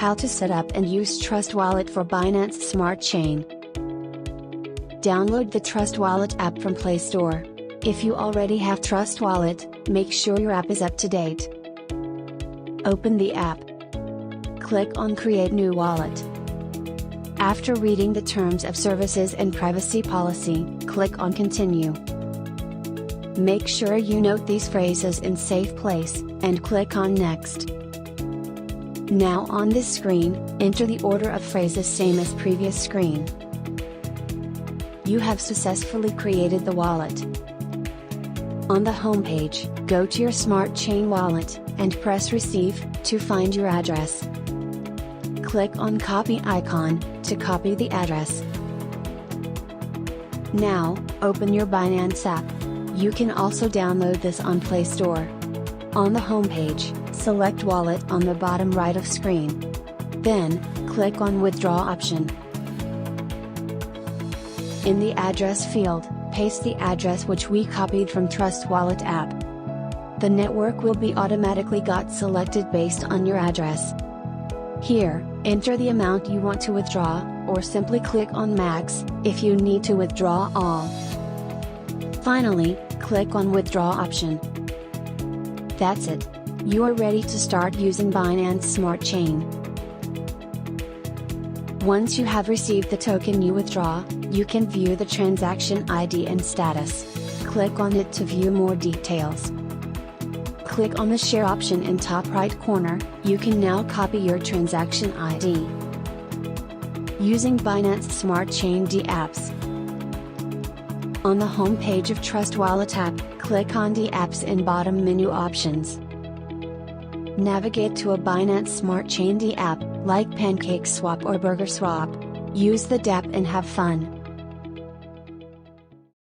How to set up and use Trust Wallet for Binance Smart Chain. Download the Trust Wallet app from Play Store. If you already have Trust Wallet, make sure your app is up to date. Open the app. Click on Create New Wallet. After reading the Terms of Services and Privacy Policy, click on Continue. Make sure you note these phrases in safe place, and click on Next. Now on this screen, enter the order of phrases same as previous screen. You have successfully created the wallet. On the home page, go to your Smart Chain wallet, and press Receive to find your address. Click on Copy icon to copy the address. Now, open your Binance app. You can also download this on Play Store. On the home page, select Wallet on the bottom right of screen. Then, click on Withdraw option. In the address field, paste the address which we copied from Trust Wallet app. The network will be automatically got selected based on your address. Here, enter the amount you want to withdraw, or simply click on Max if you need to withdraw all. Finally, click on Withdraw option. That's it. You are ready to start using Binance Smart Chain. Once you have received the token you withdraw, you can view the transaction ID and status. Click on it to view more details. Click on the Share option in top right corner. You can now copy your transaction ID. Using Binance Smart Chain dApps. On the home page of Trust Wallet app, click on dApps in bottom menu options. Navigate to a Binance Smart Chain dApp, like PancakeSwap or BurgerSwap. Use the dApp and have fun.